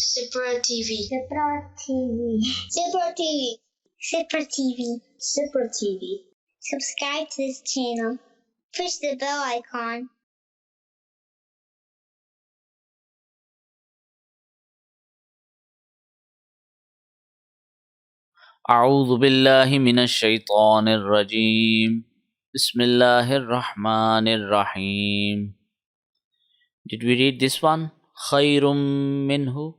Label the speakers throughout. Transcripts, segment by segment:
Speaker 1: Sipra TV. Sipra TV. Sipra TV. Sipra TV. Sipra TV. Subscribe to this channel. Push the bell icon.
Speaker 2: أعوذ بالله من الشيطان الرجيم بسم الله الرحمن الرحيم. Did we read this one? خير منه.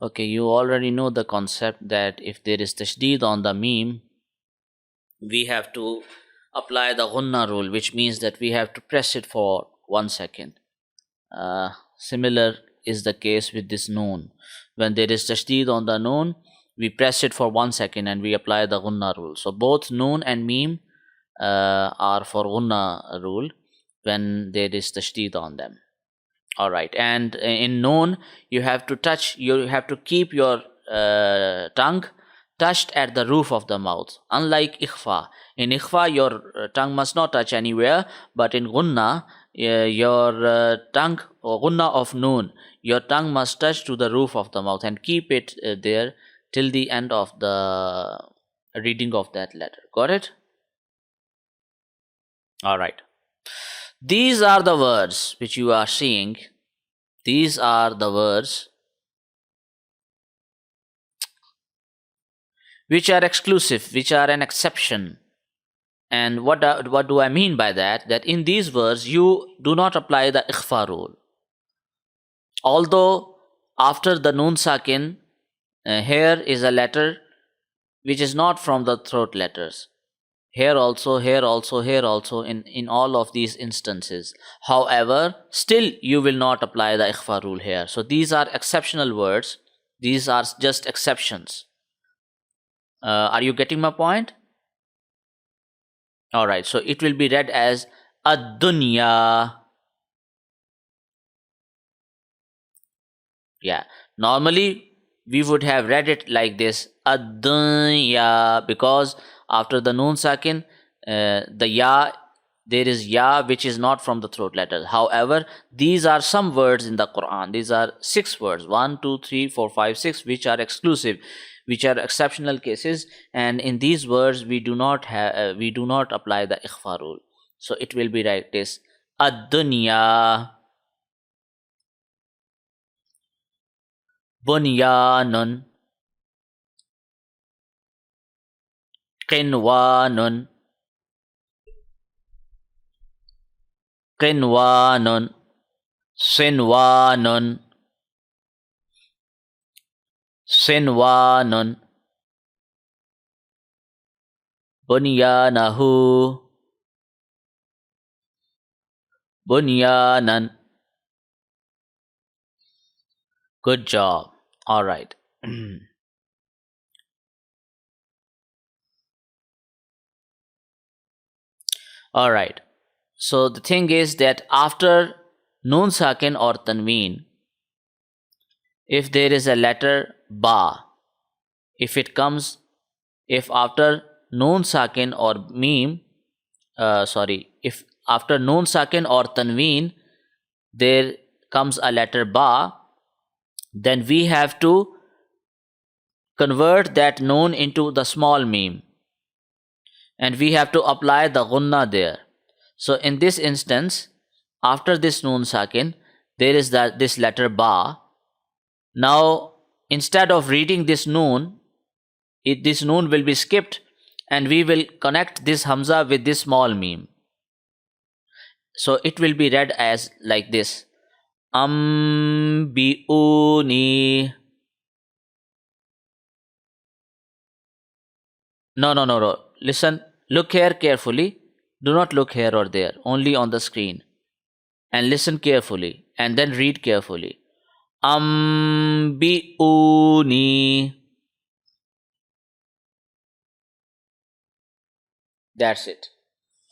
Speaker 2: Okay, you already know the concept that if there is tashdid on the meme, we have to apply the ghunna rule, which means that we have to press it for 1 second. Similar is the case with this noon. When there is tashdid on the noon, we press it for 1 second and we apply the ghunna rule. So both noon and meme are for ghunna rule when there is tashdid on them. All right, and in noon you have to keep your tongue touched at the roof of the mouth, unlike ikhfa. In ikhfa your tongue must not touch anywhere, but in ghunna your tongue, or ghunna of noon, your tongue must touch to the roof of the mouth and keep it there till the end of the reading of that letter. Got it? All right. These are the words which you are seeing. These are the words which are exclusive, which are an exception. And what do I mean by that? That in these words you do not apply the ikhfa rule. Although after the nun sakin, here is a letter which is not from the throat letters. Here also, here also, here also, in all of these instances. However, still you will not apply the ikhfa rule here. So these are exceptional words. These are just exceptions. Are you getting my point? All right. So it will be read as ad-dunya. Yeah. Normally we would have read it like this, ad-dunya, because after the noon sakin, the ya, there is ya which is not from the throat letters. However, these are some words in the Quran. These are 6 words, 1, 2, 3, 4, 5, 6, which are exclusive, which are exceptional cases, and in these words we do not apply the ikhfa rule. So it will be like this, ad-dunya, bunyanun, qinwanun, qinwanun, sinwanun, sinwanun, bunyanahu, bunyanan. Good job. All right. All right. So the thing is that after noon sakin or tanween, if there is a letter ba, if after noon sakin or meme, if after noon sakin or tanween there comes a letter ba, then we have to convert that noon into the small meme, and we have to apply the ghunna there. So in this instance, after this noon sakin, there is this letter ba. Now instead of reading this noon, this noon will be skipped, and we will connect this hamza with this small meme. So it will be read as like this, bi'uni. No. Listen, look here carefully. Do not look here or there, only on the screen. And listen carefully, and then read carefully. Bi'uni. That's it.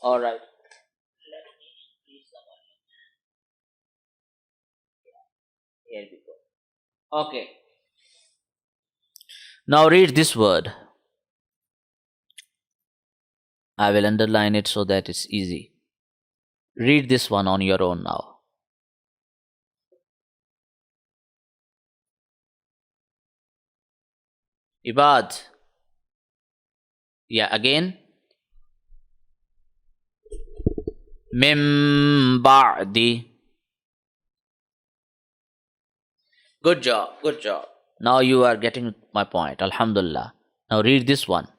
Speaker 2: All right. Let me increase the volume. Here we go. Okay. Now read this word. I will underline it so that it's easy. Read this one on your own now. Ibad. Yeah, again. Mim ba'di. Good job, good job. Now you are getting my point. Alhamdulillah. Now read this one.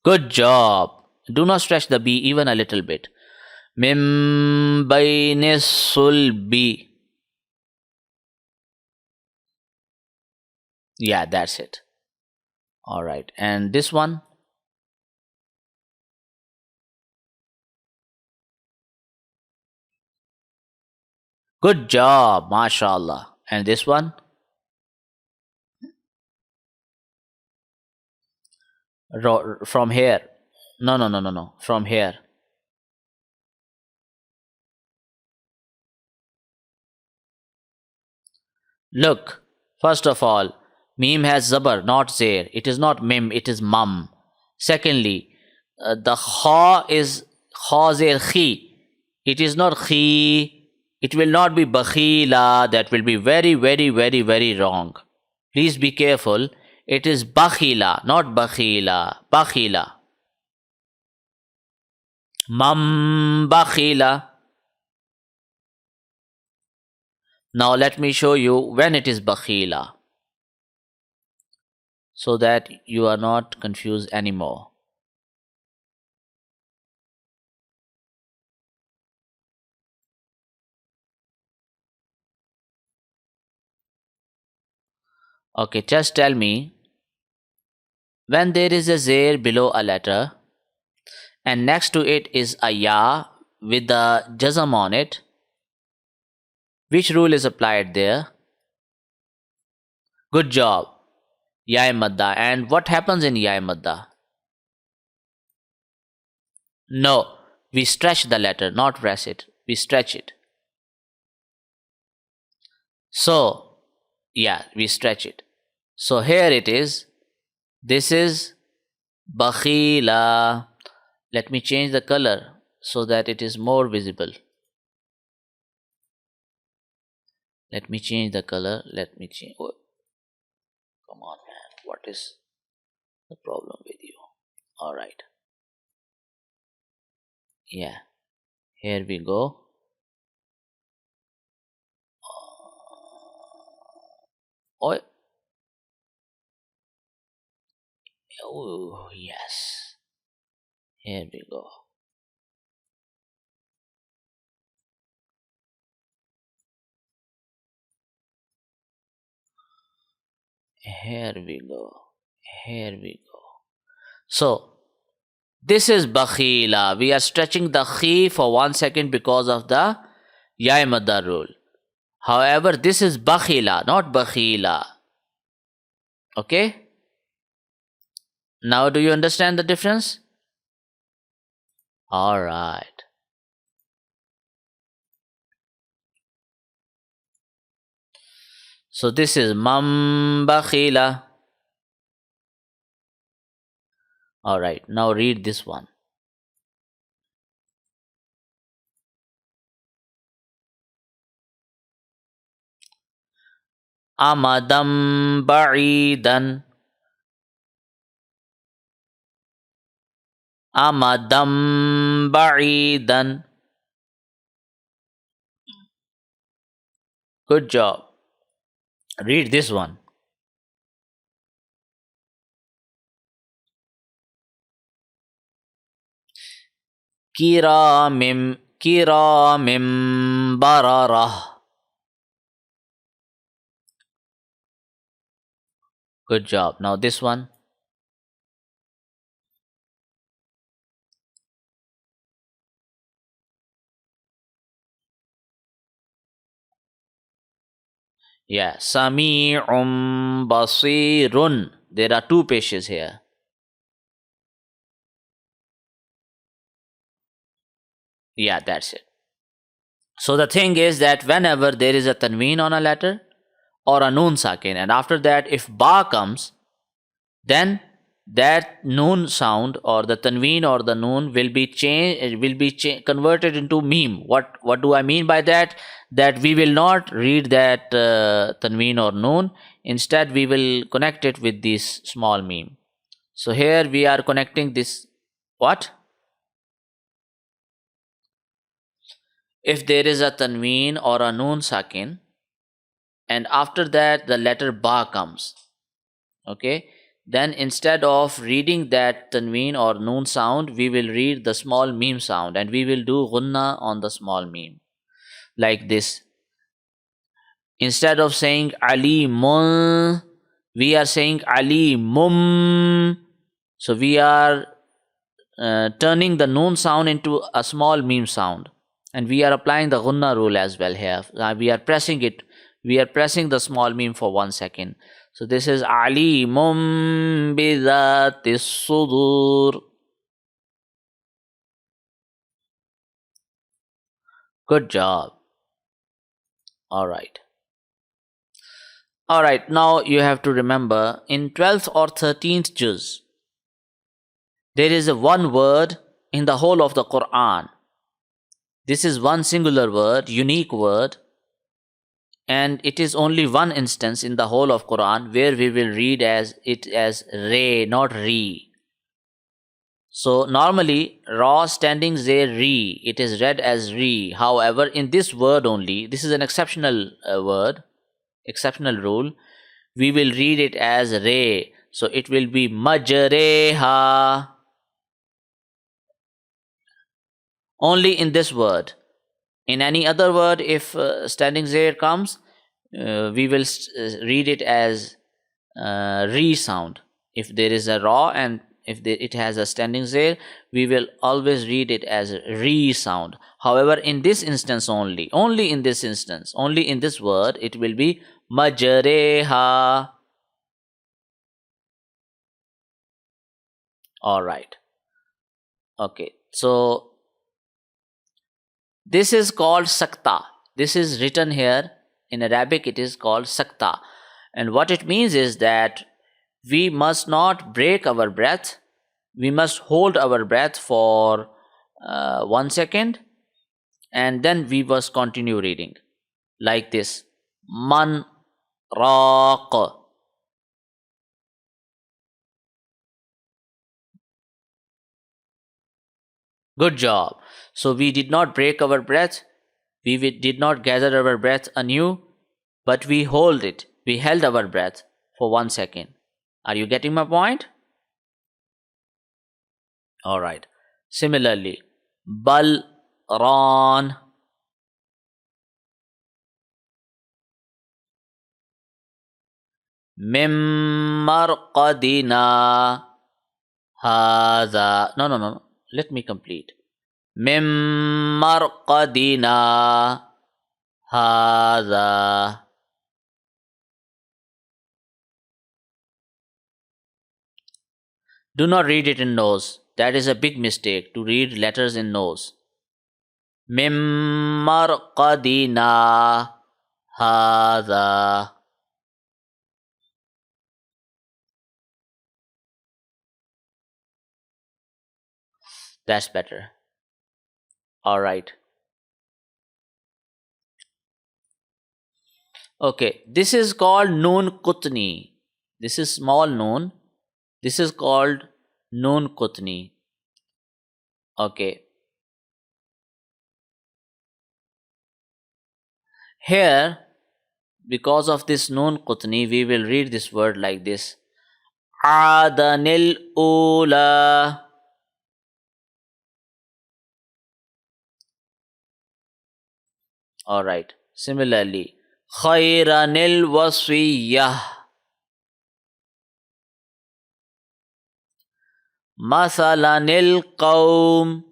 Speaker 2: Good job. Do not stretch the B even a little bit. Mim baynis sulbi. Yeah, that's it. All right. And this one? Good job. MashaAllah. And this one? From here. No, no, no, no, no. From here. Look, first of all, meme has zabar, not zair. It is not mim, it is mum. Secondly, the kha is kha zair khi. It is not khi. It will not be bakhila. That will be very, very, very, very wrong. Please be careful. It is bakhila, not bakhila. Bakhila. Mam bakhila. Now let me show you when it is bakhila, so that you are not confused anymore. Okay, just tell me, when there is a zair below a letter and next to it is a ya with the jazm on it, which rule is applied there? Good job. Ya madda. And what happens in ya madda? No, we stretch the letter, not press it. We stretch it. So, yeah, we stretch it. So here it is. This is bakhila. Let me change the color so that it is more visible. Let me change the color. Let me change. Oh, come on, man. What is the problem with you? All right. Yeah. Here we go. Oh, oh yes. Here we go. Here we go. Here we go. So, this is bakhila. We are stretching the khi for 1 second because of the ya madda rule. However, this is bakhila, not bakhila. Okay? Now, do you understand the difference? All right. So, this is mam bakhila. All right. Now, read this one. Amadam ba'idan. Amadam ba'idan. Good job. Read this one. Kiramim bararah. Good job. Now this one. Yeah. Sami'um basirun. There are two peshes here. Yeah, that's it. So the thing is that whenever there is a tanween on a letter or a noon sakin, and after that if ba comes, then that noon sound or the tanween or the noon will be converted into meme. What do I mean by that? That we will not read that tanween or noon. Instead we will connect it with this small meme. So here we are connecting this. What if there is a tanween or a noon sakin, and after that the letter ba comes? Okay, then instead of reading that tanween or noon sound, we will read the small meme sound, and we will do gunna on the small meme like this. Instead of saying ali mun, we are saying ali mum. So we are turning the noon sound into a small meme sound, and we are applying the gunna rule as well here. We are pressing it. We are pressing the small meme for 1 second. So this is alimum bizatis sudur. Good job. All right. All right. Now you have to remember in 12th or 13th juz, there is a one word in the whole of the Quran. This is one singular word, unique word, and it is only one instance in the whole of Quran where we will read as re, not re. So normally ra standing there re, it is read as re. However, in this word only, this is an exceptional word, exceptional rule, we will read it as re. So it will be majreha. Only in this word. In any other word, if standing there comes, we will read it as re sound. If there is a ra and if it has a standing there, we will always read it as re sound. However, in this instance only in this instance, only in this word, it will be majreha. All right. Okay. So this is called sakta. This is written here in Arabic. It is called sakta. And what it means is that we must not break our breath. We must hold our breath for 1 second, and then we must continue reading like this. Man raq. Good job. So we did not break our breath. We did not gather our breath anew, but we hold it. We held our breath for 1 second. Are you getting my point? All right. Similarly, bal ran. Mim marqadina hadha. No. Let me complete. Mim marqadina hadha. Do not read it in nose. That is a big mistake to read letters in nose. Mim marqadina hadha. That's better. All right. Okay. This is called noon kutni. This is small noon. This is called noon kutni. Okay. Here, because of this noon qutni, we will read this word like this. Adanil ula. Alright. Similarly, khayranil wasiyah. Mathalanil qawm.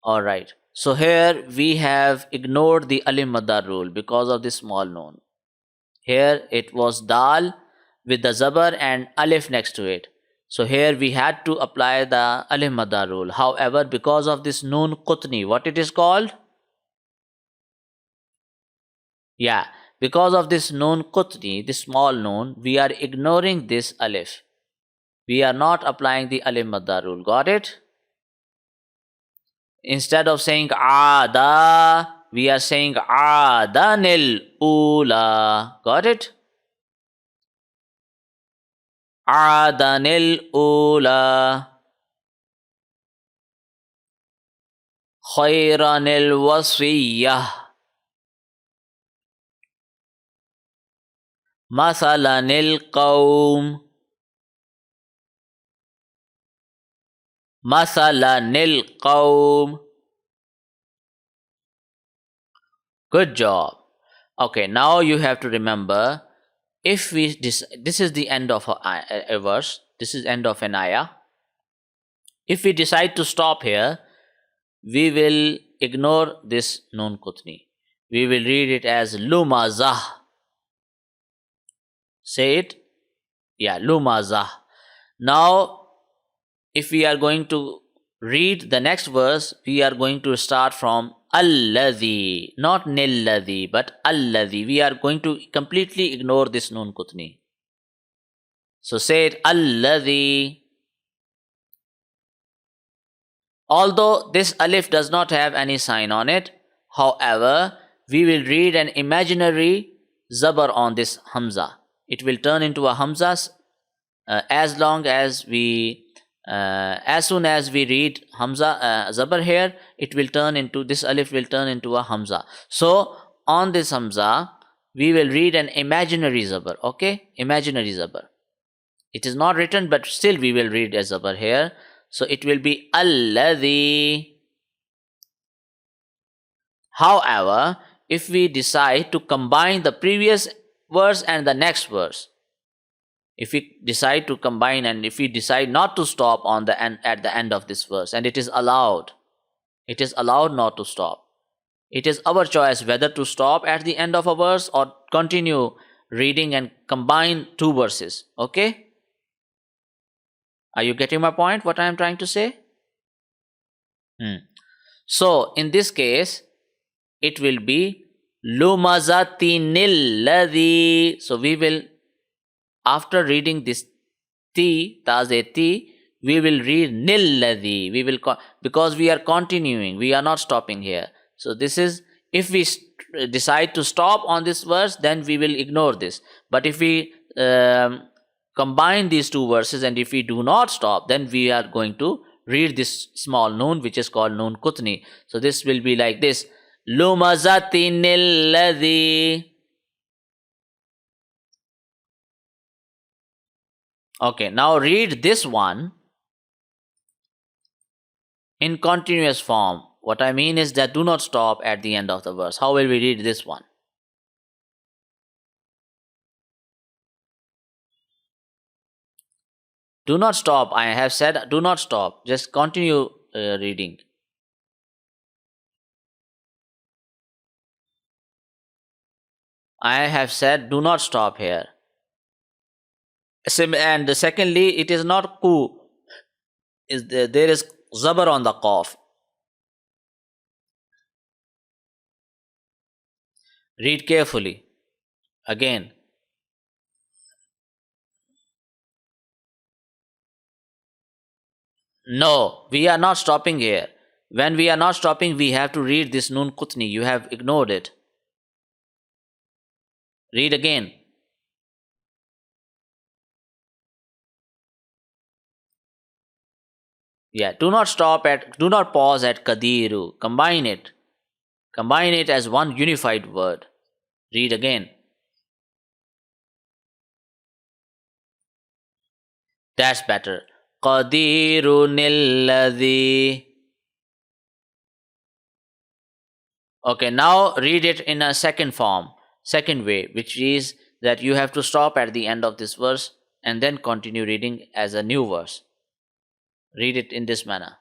Speaker 2: Alright. So here we have ignored the alif madar rule because of the small noon. Here it was dal with the zabar and alif next to it. So here we had to apply the alif madda rule. However, because of this noon qutni, what it is called? Yeah, because of this noon qutni, this small noon, we are ignoring this alif. We are not applying the alif madda rule. Got it? Instead of saying ada, we are saying adanil ula. Got it? Adanil ula. Khairanil wasiyah. Masalanil qawm. Masalanil qawm. Good job. Okay, now you have to remember, if we this is the end of a verse, this is end of an ayah. If we decide to stop here, we will ignore this nun kutni. We will read it as lumazah. Say it. Yeah, lumazah. Now, if we are going to read the next verse, we are going to start from alladhi, not nilladhi, but alladhi. We are going to completely ignore this nun kutni. So say it alladhi. Although this alif does not have any sign on it, however, we will read an imaginary zabar on this hamza. It will turn into a hamza as long as we, as soon as we read hamza zabar here, it will turn into, this alif will turn into a hamza. So on this hamza, we will read an imaginary zabar. Okay, imaginary zabar. It is not written, but still we will read a zabar here. So it will be alladhi. However, if we decide to combine the previous verse and the next verse, if we decide to combine and if we decide not to stop on the end at the end of this verse, and it is allowed not to stop. It is our choice whether to stop at the end of a verse or continue reading and combine two verses. Okay? Are you getting my point, what I am trying to say? So, in this case, it will be lumazatinil ladhi. So, we will, after reading this ti, tazeti, we will read nil ladhi. We will, because we are continuing, we are not stopping here. So, this is, if we decide to stop on this verse, then we will ignore this. But if we combine these two verses and if we do not stop, then we are going to read this small noon, which is called noon kutni. So this will be like this: lumazatinil ladhi. Okay, now read this one in continuous form. What I mean is that do not stop at the end of the verse. How will we read this one? Do not stop. I have said do not stop. Just continue reading. I have said do not stop here. And secondly, it is not ku. There is zabar on the qaf. Read carefully. Again. No, we are not stopping here. When we are not stopping, we have to read this nun kutni. You have ignored it. Read again. Yeah, do not pause at kadiru. Combine it. Combine it as one unified word. Read again. That's better. Qadirun alladhi. Okay, now read it in a second form, second way, which is that you have to stop at the end of this verse and then continue reading as a new verse. Read it in this manner.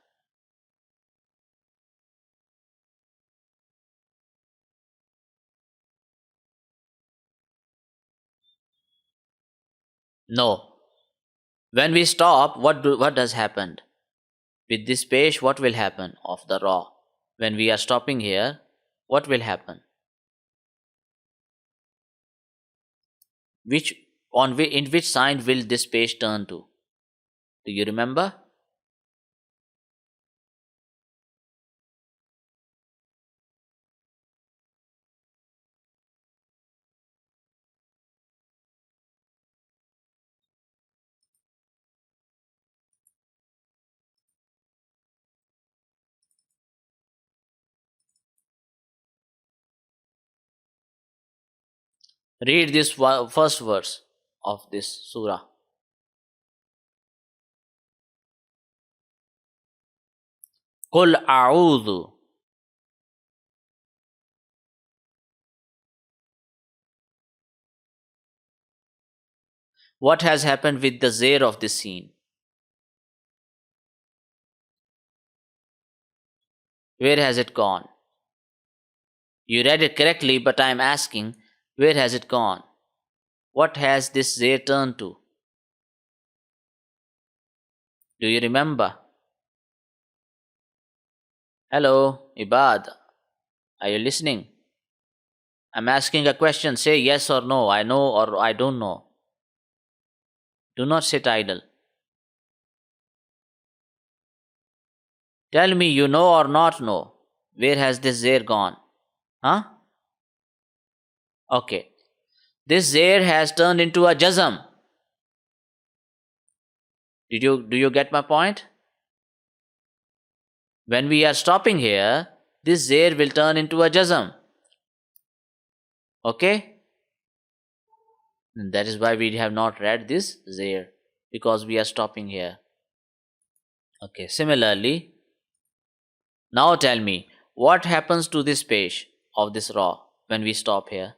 Speaker 2: No. When we stop, what does happen? With this page, what will happen of the raw? When we are stopping here, what will happen? Which in which sign will this page turn to? Do you remember? Read this first verse of this surah. Qul a'udhu. What has happened with the zair of this scene? Where has it gone? You read it correctly, but I am asking, where has it gone? What has this zair turned to? Do you remember? Hello, Ibad. Are you listening? I'm asking a question. Say yes or no. I know or I don't know. Do not sit idle. Tell me you know or not know. Where has this zair gone? Huh? Okay. This zair has turned into a jazm. Do you get my point? When we are stopping here, this zair will turn into a jazm. Okay? And that is why we have not read this zair, because we are stopping here. Okay, similarly, now tell me, what happens to this page of this raw when we stop here?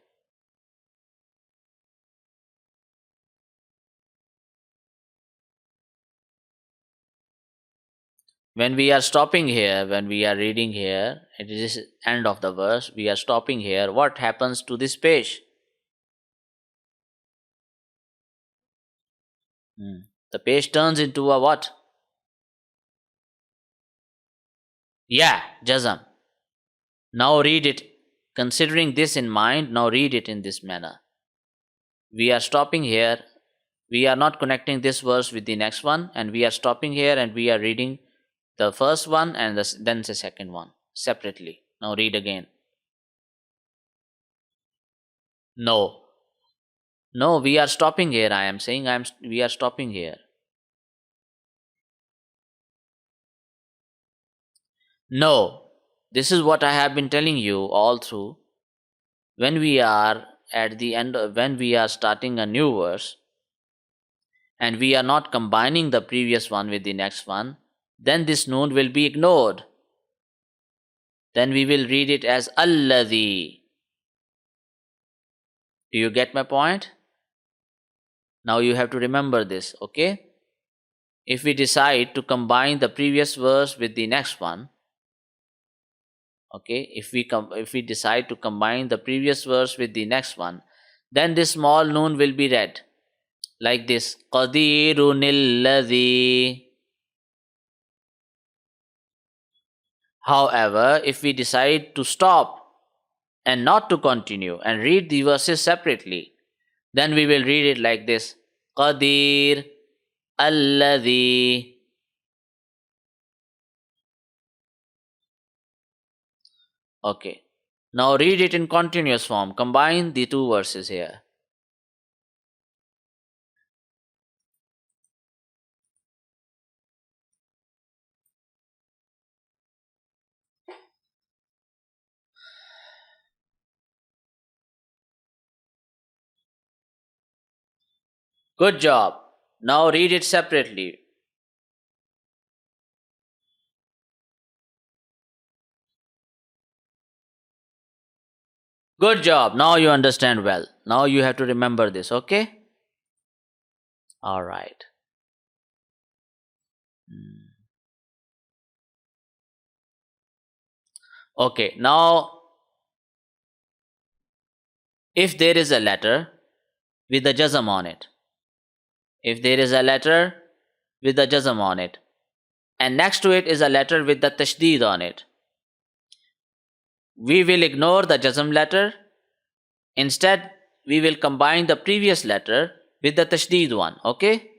Speaker 2: When we are stopping here, when we are reading here, it is end of the verse, we are stopping here, what happens to this page? The page turns into a what? Yeah, jazam. Now read it. Considering this in mind, now read it in this manner. We are stopping here. We are not connecting this verse with the next one, and we are stopping here and we are reading the first one and then the second one separately. Now read again. No. No, we are stopping here. I am saying we are stopping here. No. This is what I have been telling you all through. When we are at the end, when we are starting a new verse, and we are not combining the previous one with the next one, then this noon will be ignored. Then we will read it as alladhi. Do you get my point? Now you have to remember this, okay? If we decide to combine the previous verse with the next one, okay, if we decide to combine the previous verse with the next one, then this small noon will be read like this: qadirun alladhi. However, if we decide to stop and not to continue and read the verses separately, then we will read it like this: qadir alladhi. Okay. Now read it in continuous form. Combine the two verses here. Good job. Now read it separately. Good job. Now you understand well. Now you have to remember this, okay? All right. Okay, now if there is a letter with a jazm on it, if there is a letter with the jazm on it. And next to it is a letter with the tashdid on it. We will ignore the jazm letter. Instead, we will combine the previous letter with the tashdid one. Okay?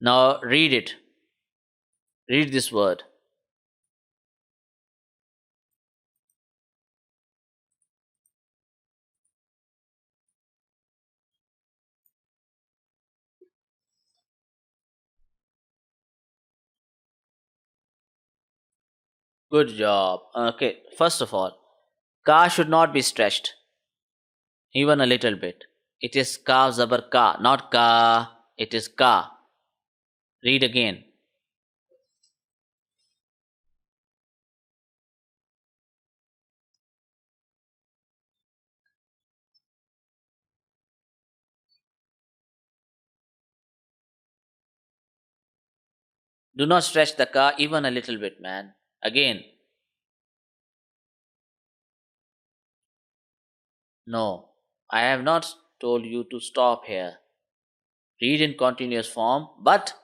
Speaker 2: Now read it. Read this word. Good job. Okay, first of all, ka should not be stretched, even a little bit. It is ka zabar ka, not ka. It is ka. Read again. Do not stretch the ka even a little bit, man. Again. No, I have not told you to stop here. Read in continuous form, but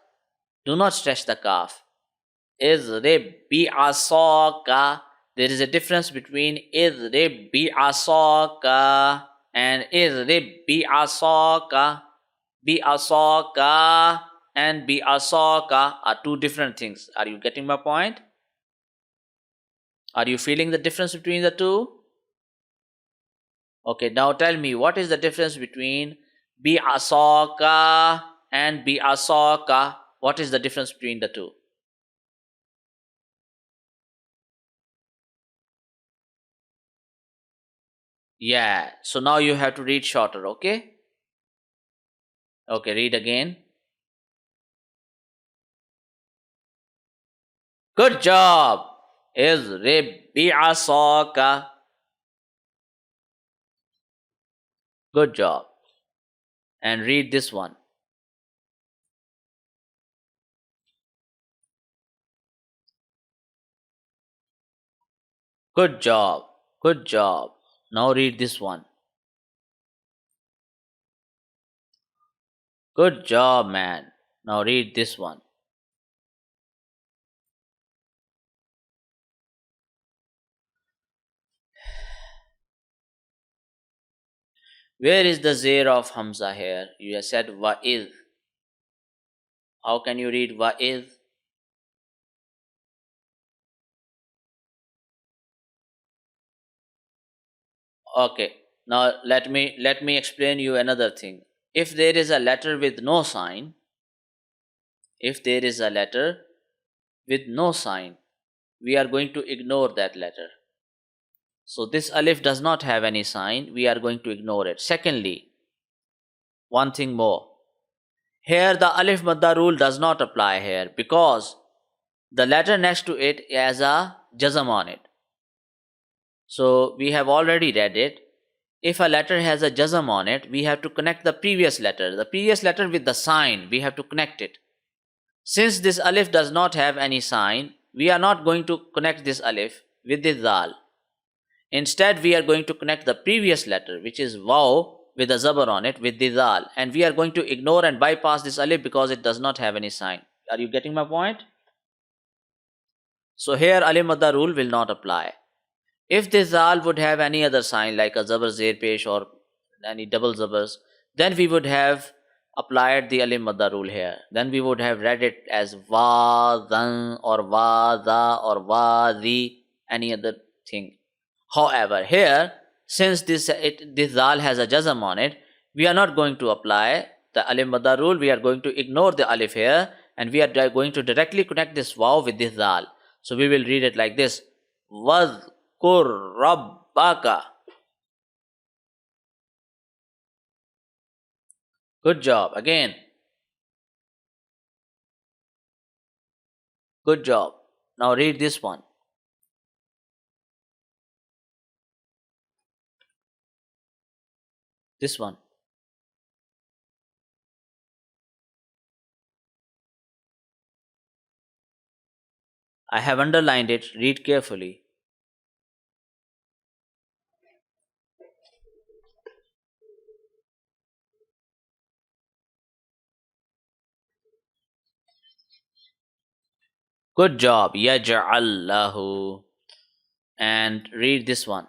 Speaker 2: do not stretch the kaf. Idrib bi asaka. There is a difference between idrib bi asaka and idrib bi asaka. Bi asaka and bi asaka are two different things. Are you getting my point? Are you feeling the difference between the two? Okay, now tell me what is the difference between bi asaka and bi asaka? What is the difference between the two? Yeah, so now you have to read shorter, okay? Okay, read again. Good job. Izrib bi'asaka. Good job. And read this one. Good job. Good job. Now read this one. Good job, man. Now read this one. Where is the zir of Hamza here? You have said wa'iz. How can you read wa'iz? Okay. Now let me explain you another thing. If there is a letter with no sign, if there is a letter with no sign, we are going to ignore that letter. So this alif does not have any sign, we are going to ignore it. Secondly, one thing more. Here the alif madda rule does not apply here because the letter next to it has a jazm on it. So we have already read it. If a letter has a jazm on it, we have to connect the previous letter. The previous letter with the sign, we have to connect it. Since this alif does not have any sign, we are not going to connect this alif with the zal. Instead, we are going to connect the previous letter, which is waw, with a zabar on it, with the zal. And we are going to ignore and bypass this alif because it does not have any sign. Are you getting my point? So here, alif madda rule will not apply. If this zal would have any other sign like a zabar zer pesh or any double zabars, then we would have applied the alif madda rule here. Then we would have read it as va zan or va za or va zi, any other thing. However, here, since this zal has a jazm on it, we are not going to apply the alif madda rule. We are going to ignore the alif here, and we are going to directly connect this waw with this zal. So we will read it like this: Wazkur rabbaka. Good job. Again. Good job. Now read this one. This one. I have underlined it. Read carefully. Good job. Yaj'al lahu. And read this one.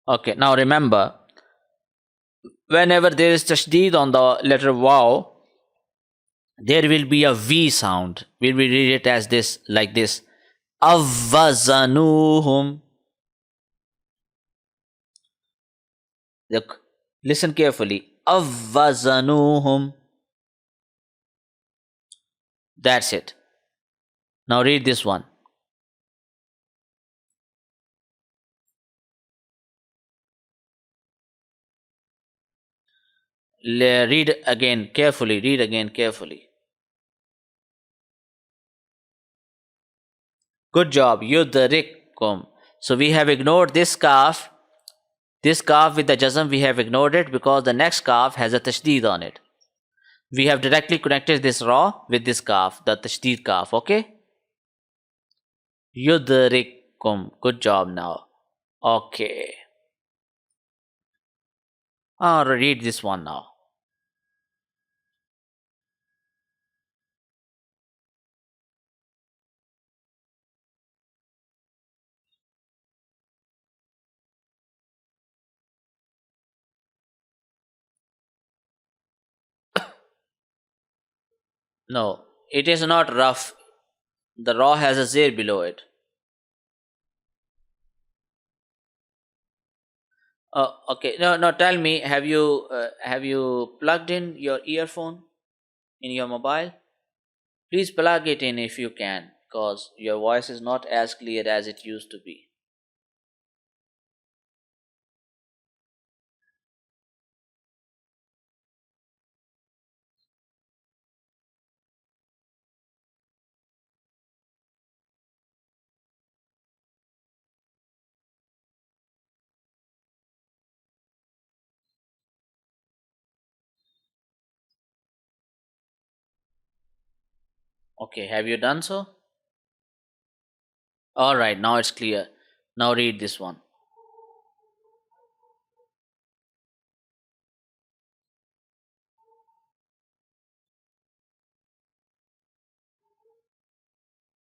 Speaker 2: Okay, now remember, whenever there is tashdid on the letter waw, there will be a V sound. We will read it as this, like this. Avvazanuhum. Look, listen carefully. Avvazanuhum. That's it. Now read this one. Read again carefully. Read again carefully. Good job. Yudrikum. So we have ignored this kaf. This kaf with the jazm, we have ignored it because the next kaf has a tashdid on it. We have directly connected this ra with this kaf, the tashdid kaf. Okay? Yudrikum. Good job now. Okay. Read this one now. No, it is not rough. The ra has a zir below it. Okay. No, no. Tell me, have you plugged in your earphone in your mobile? Please plug it in if you can, cause your voice is not as clear as it used to be. Okay. Have you done so? All right. Now it's clear. Now read this one.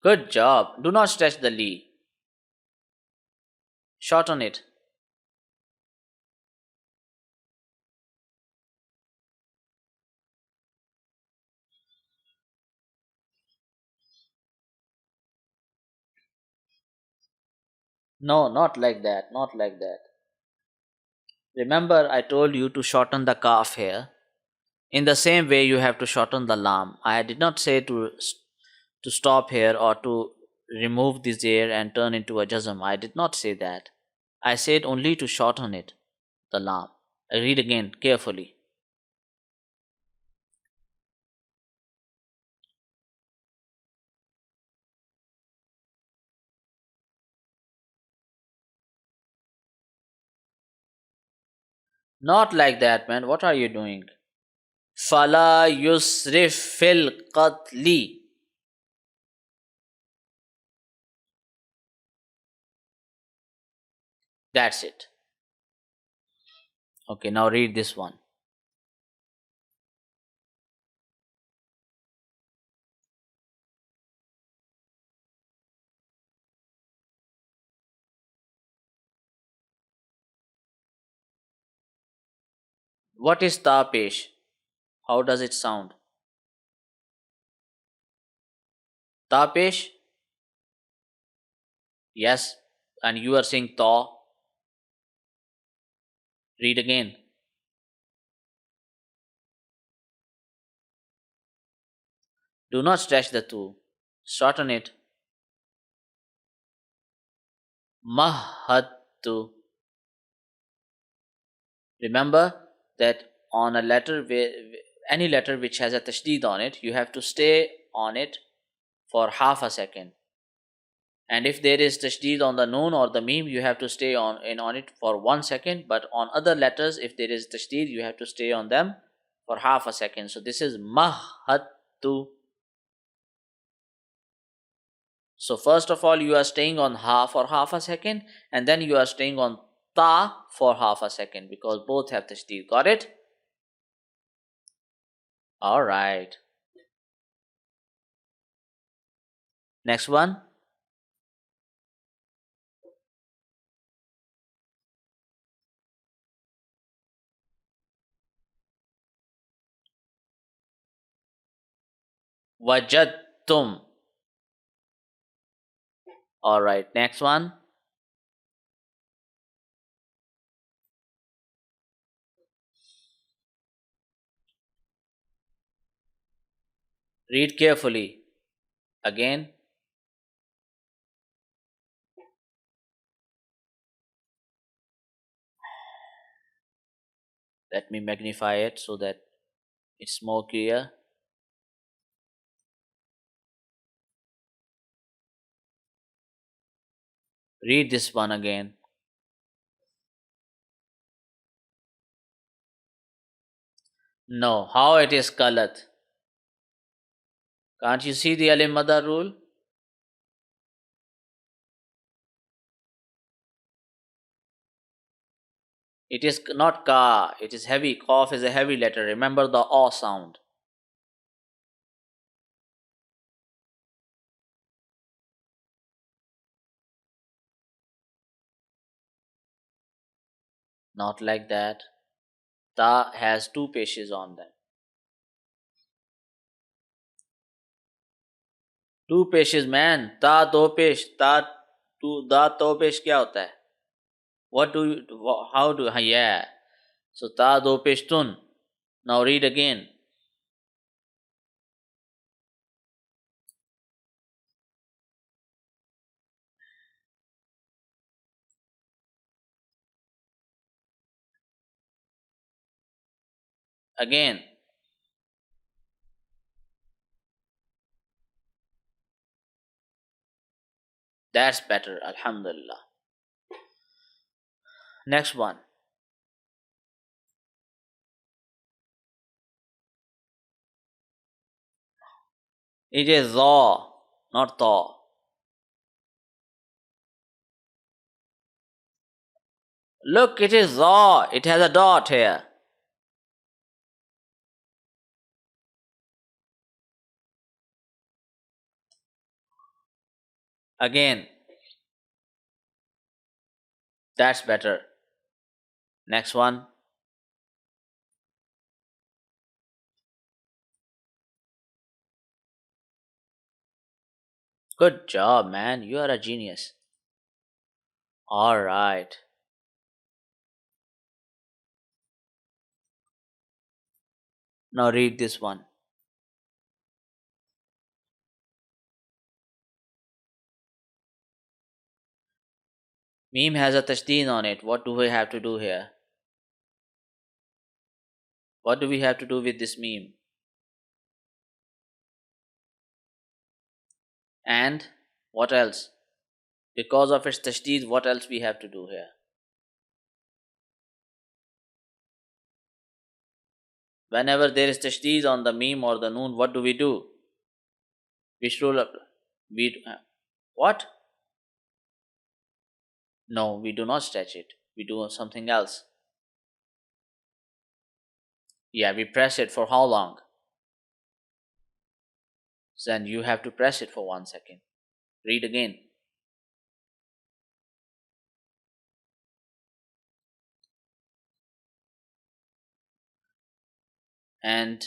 Speaker 2: Good job. Do not stretch the li. Shorten it. No, not like that. Not like that. Remember, I told you to shorten the kaf here. In the same way, you have to shorten the lam. I did not say to stop here or to remove this air and turn into a jazm. I did not say that. I said only to shorten it, the lam. I read again carefully. Not like that, man. What are you doing? Fala yusrif fil qatli. That's it. Okay, now read this one. What is tapesh? How does it sound? Tapesh? Yes. And you are saying ta. Read again. Do not stretch the two. Shorten it. Mahattu. Remember that on a letter, any letter which has a tashdid on it, you have to stay on it for half a second. And if there is tashdid on the noon or the meme, you have to stay on it for 1 second. But on other letters, if there is tashdid, you have to stay on them for half a second. So this is mahattu. So first of all, you are staying on ha for half a second, and then you are staying on ta for half a second because both have tashdid. Got it? All right. Next one. Wajadtum. All right. Next one. Read carefully. Again. Let me magnify it so that it's more clear. Read this one again. No, how it is galat? Can't you see the alim madar rule? It is not ka, it is heavy. Qaf is a heavy letter. Remember the aw sound. Not like that. Ta has two peshes on them. Two peshes, man. Ta do pesh. Ta two da to pesh kya hota hai? What do you, how do, yeah. So ta do pesh tun. Now read again. Again. That's better. Alhamdulillah. Next one. It is za, not ta. Look, it is za. It has a dot here. Again. That's better. Next one. Good job, man. You are a genius. All right. Now read this one. Meme has a tashdeen on it. What do we have to do here? What do we have to do with this meme? And what else? Because of its tashdid, what else we have to do here? Whenever there is tashdid on the meme or the noon, what do we do? Which rule apply? What? No, we do not stretch it. We do something else. Yeah, we press it for how long? Then you have to press it for 1 second. Read again. And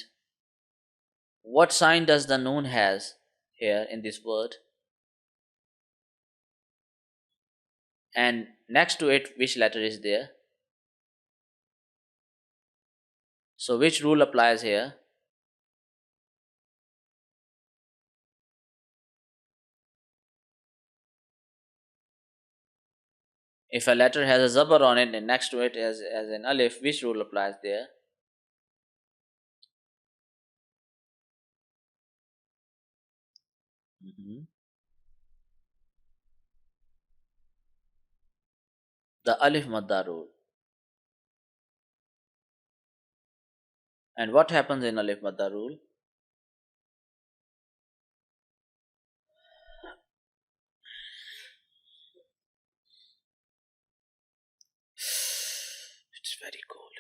Speaker 2: what sign does the noon has here in this word? And next to it, which letter is there? So which rule applies here? If a letter has a zabar on it and next to it as an alif, which rule applies there? Mhm. The alif madda rule. And what happens in alif madda rule? very cool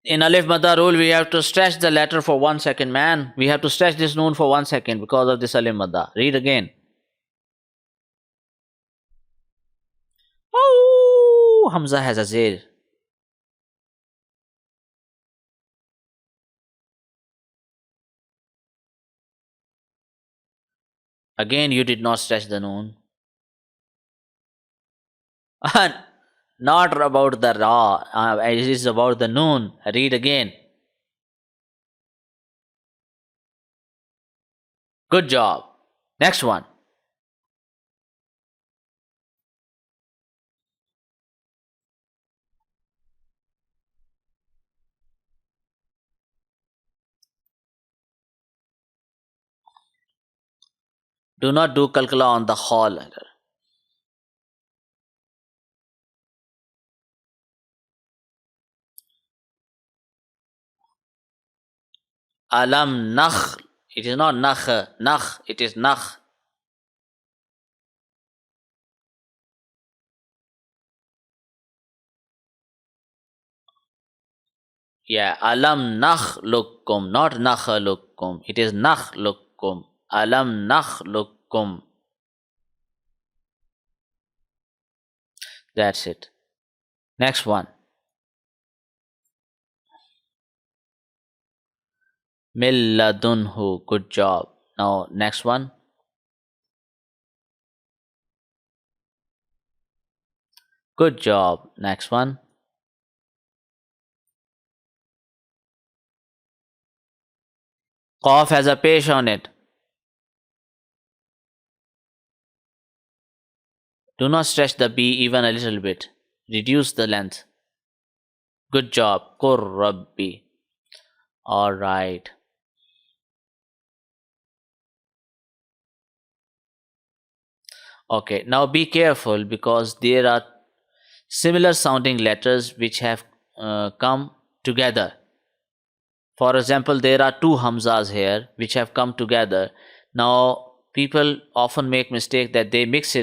Speaker 2: here. In Alif Madda rule, we have to stretch the letter for 1 second, man. We have to stretch this noon for 1 second because of this Alif Madda. Read again. Oh, Hamza has a zir. Again, you did not stretch the noon. Not about the ra. It is about the noon. Read again. Good job. Next one. Do not do kalkala on the kha letter. Alam nakh. It is not nakh. Nakh. It is nakh. Yeah. Alam nakhlukum. Not nakhlukum. It is nakhlukum. Alam nakhlukum. That's it. Next one. Milladunhu. Good job. Now, next one. Good job. Next one. Qaf has a pesh on it. Do not stretch the B even a little bit. Reduce the length. Good job. Qur Rabbi. Alright. Okay, now be careful because there are similar sounding letters which have come together. For example, there are two Hamzas here which have come together. Now, people often make mistake that they mix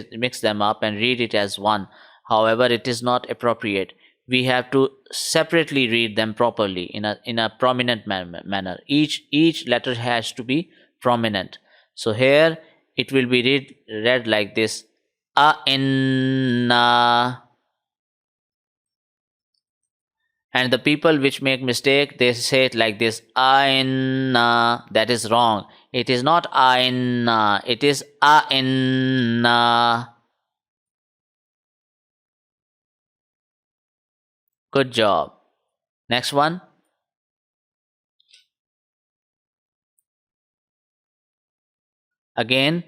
Speaker 2: them up and read it as one. However, it is not appropriate. We have to separately read them properly in a prominent manner. Each letter has to be prominent. So here it will be read like this: a inna. And the people which make mistake, they say it like this: inna. That is wrong. It is not inna. It is inna. Good job. Next one. Again.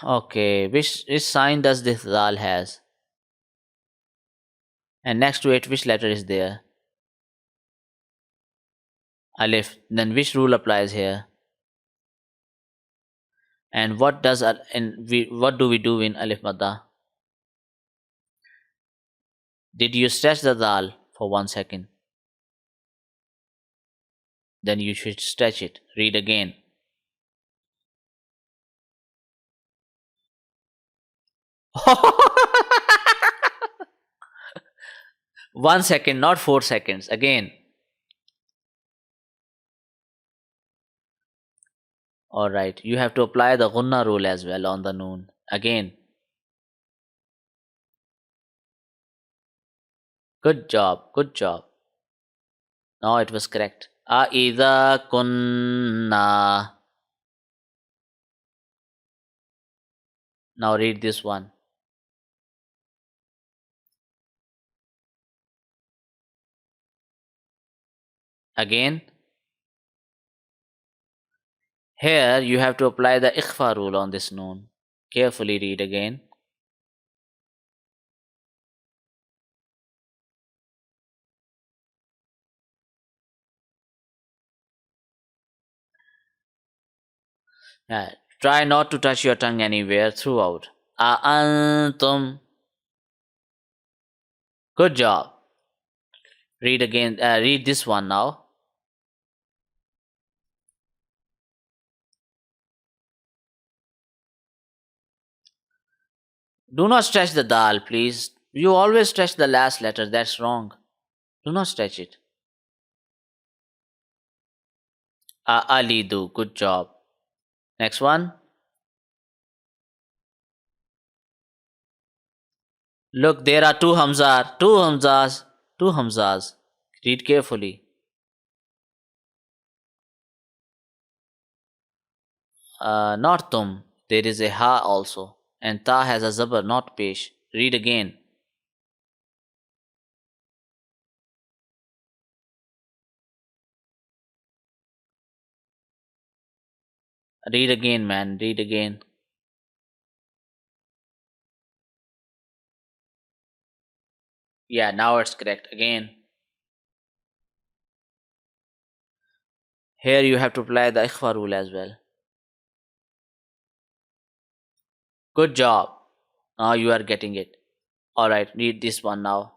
Speaker 2: Okay. Which sign does this dal has? And next to it, which letter is there? Alif. Then which rule applies here? And what does what do we do in Alif Madda? Did you stretch the dal for 1 second? Then you should stretch it. Read again. One second, not 4 seconds. Again. Alright, you have to apply the gunna rule as well on the noon. Again. Good job, good job. Now it was correct. Aida kunna. Now read this one. Again. Here you have to apply the ikhfa rule on this noon. Carefully read again. Try not to touch your tongue anywhere throughout. Antum. Good job. Read again. Read this one now. Do not stretch the dal, please. You always stretch the last letter. That's wrong. Do not stretch it. Alidu. Good job. Next one. Look, there are two Hamzas. Two Hamzas. Two Hamzas. Read carefully. Not tum. There is a ha also. And ta has a zabar, not pesh. Read again. Read again, man. Read again. Yeah, now it's correct. Again. Here you have to apply the ikhfa rule as well. Good job. Now you are getting it. Alright, read this one now.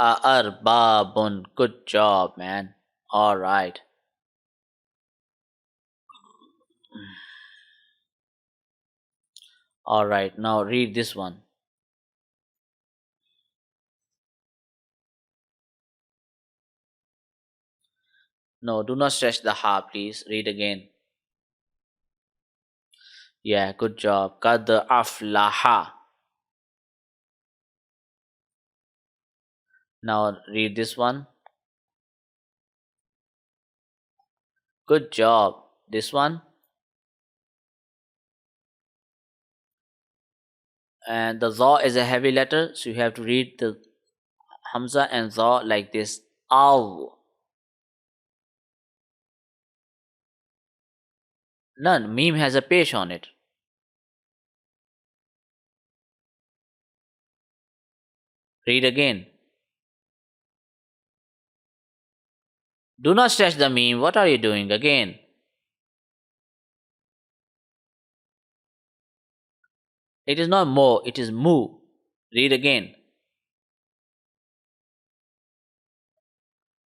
Speaker 2: Arbabun. Good job, man. Alright. Alright, now read this one. No, do not stretch the ha, please. Read again. Yeah, good job. Qad aflaha. Now read this one. Good job. This one. And the za is a heavy letter, so you have to read the hamza and za like this. Aw. None. Meme has a pesh on it. Read again. Do not stretch the meme. What are you doing again? It is not mo, it is mu. Read again.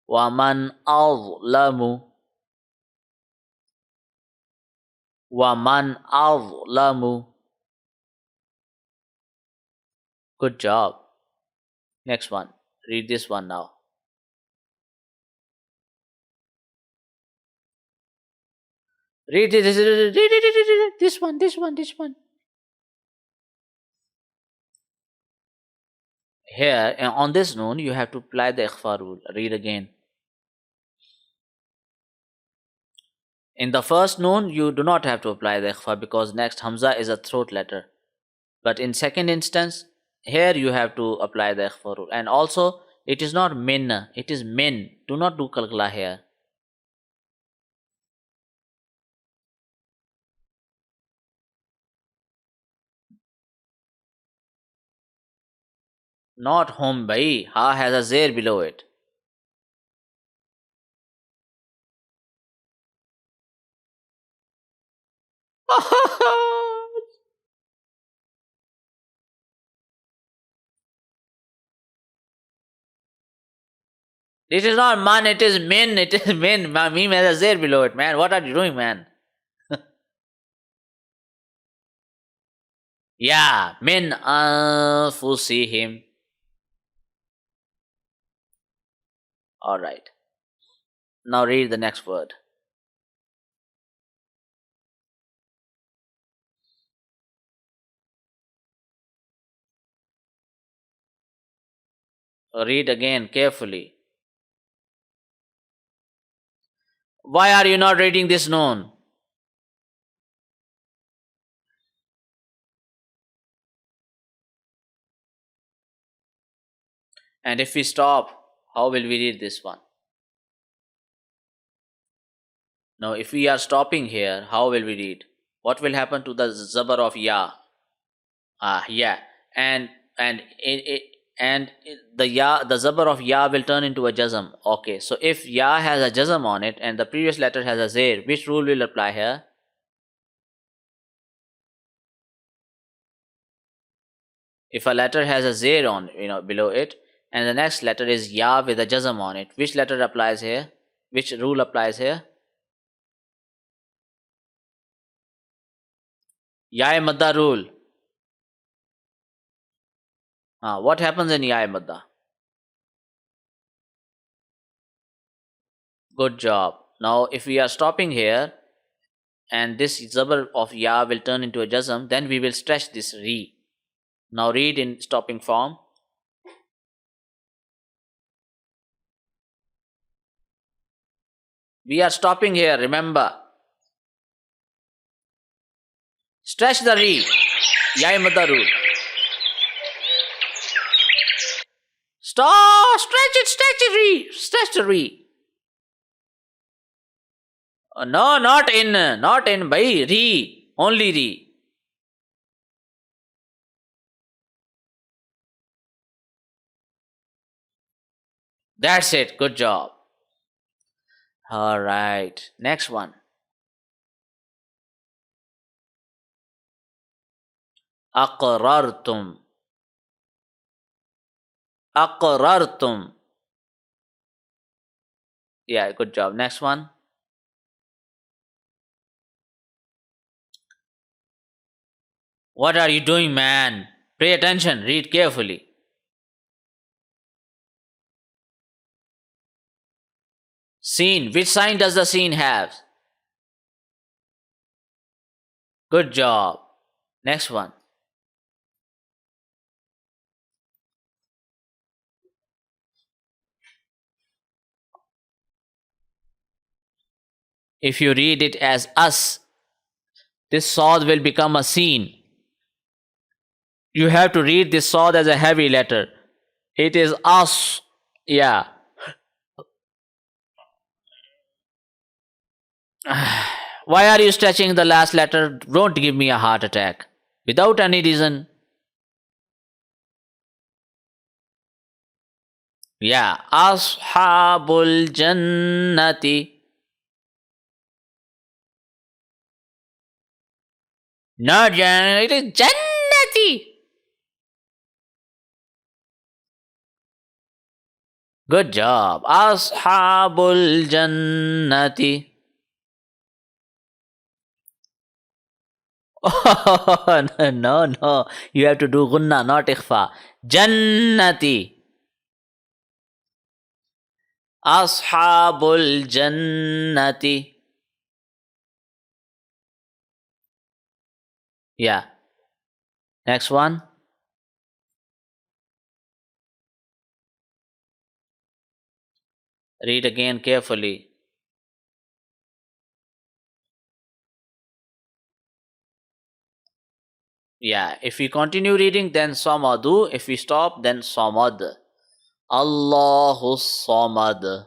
Speaker 2: Waman azlamu. Waman azlamu. Good job. Next one. Read this one now. Read this one, this one, this one. Here, on this noon, you have to apply the ikhfa rule. Read again. In the first noon, you do not have to apply the ikhfa because next hamza is a throat letter. But in second instance, here you have to apply the ikhfa rule. And also, it is not min, it is min. Do not do kalkala here. Not home bhai. Ha has a zair below it. This is not man, it is min, it is min. My meme has a zair below it, man. What are you doing, man? Yeah, min anfusihim. Alright. Now read the next word. Read again carefully. Why are you not reading this noon? And if we stop, how will we read this one? Now, if we are stopping here, how will we read? What will happen to the zabar of ya? Yeah, and the ya, the zabar of ya will turn into a jazm. Okay, so if ya has a jazm on it and the previous letter has a zair, which rule will apply here? If a letter has a zair on, below it, and the next letter is ya with a jazm on it, which letter applies here? Which rule applies here? Ya madda rule. What happens in ya madda? Good job. Now, if we are stopping here and this zabar of ya will turn into a jazm, then we will stretch this re. Now, read in stopping form. We are stopping here, remember. Stretch the re. Ya madda rule. Stop! Stretch it, re. Stretch the re. No, not in, by re. Only re. That's it. Good job. All right. Next one. Aqrartum. Aqrartum. Yeah, good job. Next one. What are you doing, man? Pay attention. Read carefully. Scene. Which sign does the scene have? Good job. Next one. If you read it as us, this sword will become a scene. You have to read this sword as a heavy letter. It is us. Yeah. Why are you stretching the last letter? Don't give me a heart attack. Without any reason. Yeah. Ashabul Jannati. Not Jannati, it is Jannati. Good job. Ashabul Jannati. Oh, no. You have to do gunna, not ikhfa. Jannati. Ashabul Jannati. Yeah. Next one. Read again carefully. Yeah. If we continue reading, then samadu. If we stop, then samad. Allahu samad.